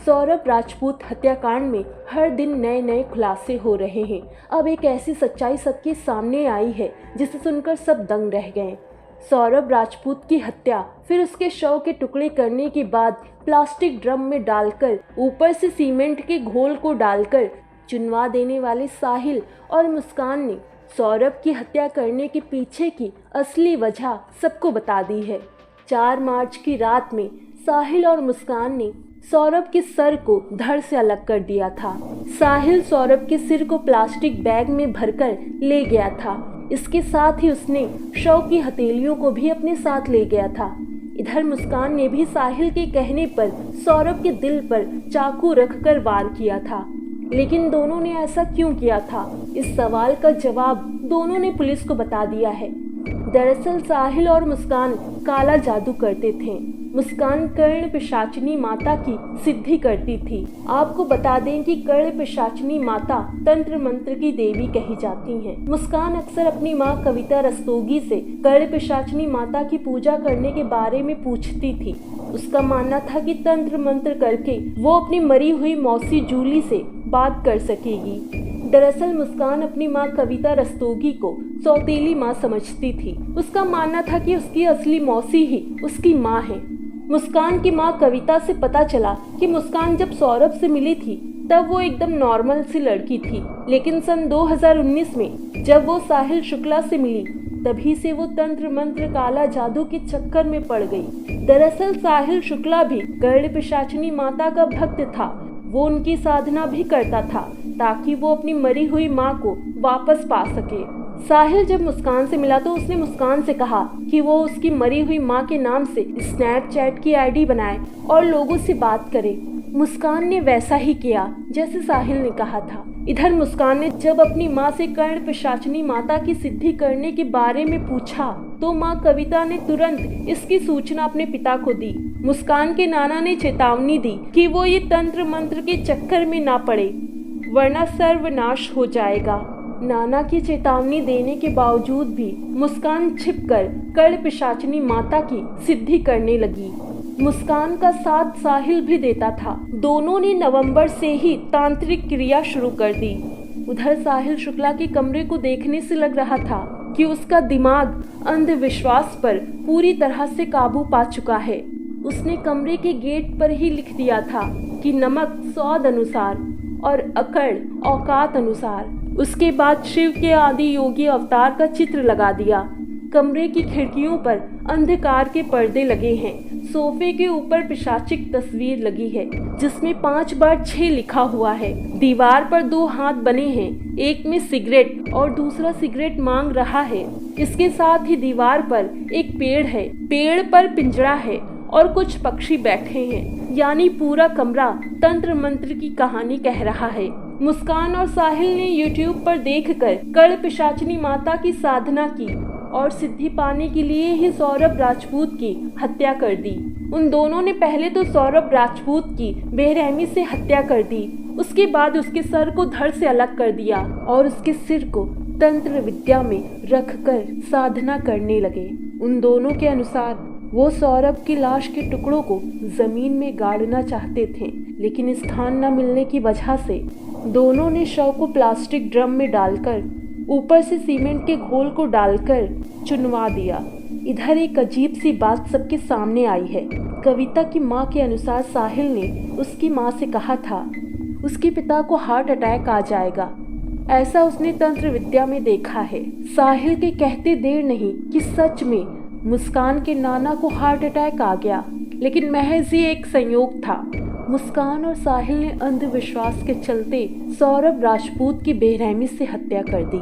सौरभ राजपूत हत्याकांड में हर दिन नए नए खुलासे हो रहे हैं। अब एक ऐसी सच्चाई सबके सामने आई है जिसे सुनकर सब दंग रह गए। सौरभ राजपूत की हत्या, फिर उसके शव के टुकड़े करने के बाद प्लास्टिक ड्रम में डालकर ऊपर से सीमेंट के घोल को डालकर चुनवा देने वाले साहिल और मुस्कान ने सौरभ की हत्या करने के पीछे की असली वजह सबको बता दी है। 4 मार्च की रात में साहिल और मुस्कान ने सौरभ के सर को धड़ से अलग कर दिया था। साहिल सौरभ के सिर को प्लास्टिक बैग में भरकर ले गया था। इसके साथ ही उसने शव की हथेलियों को भी अपने साथ ले गया था। इधर मुस्कान ने भी साहिल के कहने पर सौरभ के दिल पर चाकू रखकर वार किया था। लेकिन दोनों ने ऐसा क्यों किया था, इस सवाल का जवाब दोनों ने पुलिस को बता दिया है। दरअसल साहिल और मुस्कान काला जादू करते थे। मुस्कान कर्ण पिशाचिनी माता की सिद्धि करती थी। आपको बता दें कि कर्ण पिशाचिनी माता तंत्र मंत्र की देवी कही जाती हैं। मुस्कान अक्सर अपनी माँ कविता रस्तोगी से कर्ण पिशाचिनी माता की पूजा करने के बारे में पूछती थी। उसका मानना था कि तंत्र मंत्र करके वो अपनी मरी हुई मौसी जूली से बात कर सकेगी। दरअसल मुस्कान अपनी माँ कविता रस्तोगी को सौतेली माँ समझती थी। उसका मानना था कि उसकी असली मौसी ही उसकी माँ है। मुस्कान की माँ कविता से पता चला कि मुस्कान जब सौरभ से मिली थी तब वो एकदम नॉर्मल सी लड़की थी, लेकिन सन 2019 में जब वो साहिल शुक्ला से मिली तभी से वो तंत्र मंत्र काला जादू के चक्कर में पड़ गई। दरअसल साहिल शुक्ला भी कर्ण पिशाचिनी माता का भक्त था। वो उनकी साधना भी करता था ताकि वो अपनी मरी हुई माँ को वापस पा सके। साहिल जब मुस्कान से मिला तो उसने मुस्कान से कहा कि वो उसकी मरी हुई माँ के नाम से स्नैपचैट की आईडी बनाए और लोगों से बात करे। मुस्कान ने वैसा ही किया जैसे साहिल ने कहा था। इधर मुस्कान ने जब अपनी माँ से कर्ण पिशाचिनी माता की सिद्धि करने के बारे में पूछा तो माँ कविता ने तुरंत इसकी सूचना अपने पिता को दी। मुस्कान के नाना ने चेतावनी दी कि वो ये तंत्र मंत्र के चक्कर में ना पड़े वरना सर्वनाश हो जाएगा। नाना की चेतावनी देने के बावजूद भी मुस्कान छिपकर कर्ण पिशाचिनी माता की सिद्धि करने लगी। मुस्कान का साथ साहिल भी देता था। दोनों ने नवंबर से ही तांत्रिक क्रिया शुरू कर दी। उधर साहिल शुक्ला के कमरे को देखने से लग रहा था कि उसका दिमाग अंधविश्वास पर पूरी तरह से काबू पा चुका है। उसने कमरे के गेट पर ही लिख दिया था कि नमक स्वाद अनुसार और अकड़ औकात अनुसार। उसके बाद शिव के आदि योगी अवतार का चित्र लगा दिया। कमरे की खिड़कियों पर अंधकार के पर्दे लगे हैं। सोफे के ऊपर पिशाचिक तस्वीर लगी है जिसमें 5 बार 6 लिखा हुआ है। दीवार पर 2 हाथ बने हैं, एक में सिगरेट और दूसरा सिगरेट मांग रहा है। इसके साथ ही दीवार पर एक पेड़ है, पेड़ पर पिंजरा है और कुछ पक्षी बैठे हैं। यानी पूरा कमरा तंत्र मंत्र की कहानी कह रहा है। मुस्कान और साहिल ने YouTube पर देखकर कर्ण पिशाचिनी माता की साधना की और सिद्धि पाने के लिए ही सौरभ राजपूत की हत्या कर दी। उन दोनों ने पहले तो सौरभ राजपूत की बेरहमी से हत्या कर दी, उसके बाद उसके सर को धड़ से अलग कर दिया और उसके सिर को तंत्र विद्या में रखकर साधना करने लगे। उन दोनों के अनुसार वो सौरभ की लाश के टुकड़ों को जमीन में गाड़ना चाहते थे, लेकिन स्थान न मिलने की वजह से दोनों ने शव को प्लास्टिक ड्रम में डालकर ऊपर से सीमेंट के घोल को डालकर चुनवा दिया। इधर एक अजीब सी बात सबके सामने आई है। कविता की माँ के अनुसार साहिल ने उसकी माँ से कहा था उसके पिता को हार्ट अटैक आ जाएगा, ऐसा उसने तंत्र विद्या में देखा है। साहिल के कहते देर नहीं कि सच में मुस्कान के नाना को हार्ट अटैक आ गया, लेकिन महज ये एक संयोग था। मुस्कान और साहिल ने अंधविश्वास के चलते सौरभ राजपूत की बेरहमी से हत्या कर दी।